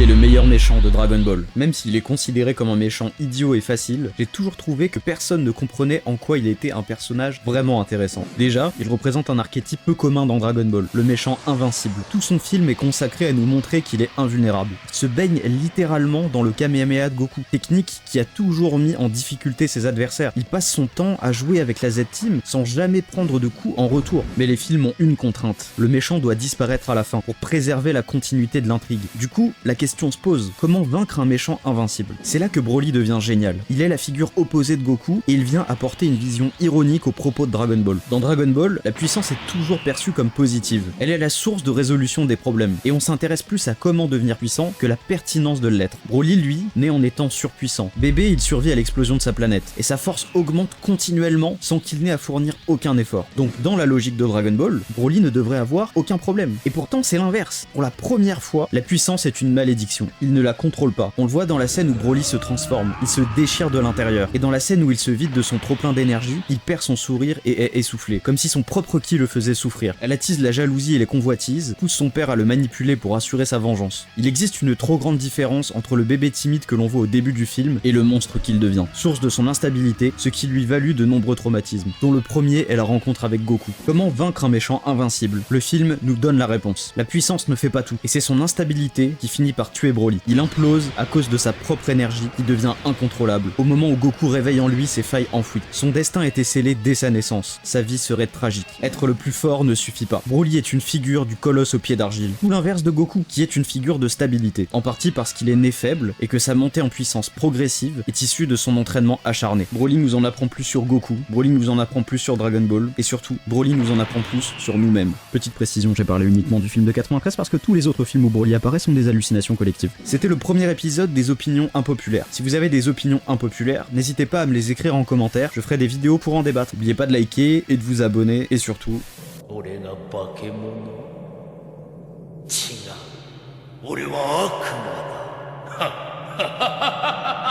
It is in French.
est le meilleur méchant de Dragon Ball. Même s'il est considéré comme un méchant idiot et facile, j'ai toujours trouvé que personne ne comprenait en quoi il était un personnage vraiment intéressant. Déjà, il représente un archétype peu commun dans Dragon Ball, le méchant invincible. Tout son film est consacré à nous montrer qu'il est invulnérable. Il se baigne littéralement dans le Kamehameha de Goku, technique qui a toujours mis en difficulté ses adversaires. Il passe son temps à jouer avec la Z-Team sans jamais prendre de coups en retour. Mais les films ont une contrainte, le méchant doit disparaître à la fin pour préserver la continuité de l'intrigue. Du coup, la question se pose, comment vaincre un méchant invincible? C'est là que Broly devient génial. Il est la figure opposée de Goku et il vient apporter une vision ironique aux propos de Dragon Ball. Dans Dragon Ball, la puissance est toujours perçue comme positive. Elle est la source de résolution des problèmes. Et on s'intéresse plus à comment devenir puissant que la pertinence de l'être. Broly, lui, naît en étant surpuissant. Bébé, il survit à l'explosion de sa planète. Et sa force augmente continuellement sans qu'il n'ait à fournir aucun effort. Donc dans la logique de Dragon Ball, Broly ne devrait avoir aucun problème. Et pourtant c'est l'inverse. Pour la première fois, la puissance est une malédiction. Il ne la contrôle pas. On le voit dans la scène où Broly se transforme. Il se déchire de l'intérieur. Et dans la scène où il se vide de son trop-plein d'énergie, il perd son sourire et est essoufflé. Comme si son propre ki le faisait souffrir. Elle attise la jalousie et les convoitises, pousse son père à le manipuler pour assurer sa vengeance. Il existe une trop grande différence entre le bébé timide que l'on voit au début du film et le monstre qu'il devient. Source de son instabilité, ce qui lui valut de nombreux traumatismes, dont le premier est la rencontre avec Goku. Comment vaincre un méchant invincible? Le film nous donne la réponse. La puissance ne fait pas tout, et c'est son instabilité qui finit par tuer Broly. Il implose à cause de sa propre énergie qui devient incontrôlable, au moment où Goku réveille en lui ses failles enfouies. Son destin était scellé dès sa naissance, sa vie serait tragique. Être le plus fort ne suffit pas. Broly est une figure du colosse au pied d'argile, tout l'inverse de Goku, qui est une figure de stabilité, en partie parce qu'il est né faible, et que sa montée en puissance progressive est issue de son entraînement acharné. Broly nous en apprend plus sur Goku, Broly nous en apprend plus sur Dragon Ball, et surtout, Broly nous en apprend plus sur nous-mêmes. Petite précision, j'ai parlé uniquement du film de 93 parce que tous les autres films où Broly apparaît sont des hallucinations collectives. C'était le premier épisode des opinions impopulaires. Si vous avez des opinions impopulaires, n'hésitez pas à me les écrire en commentaire, je ferai des vidéos pour en débattre. N'oubliez pas de liker et de vous abonner, et surtout... 俺は悪魔だ。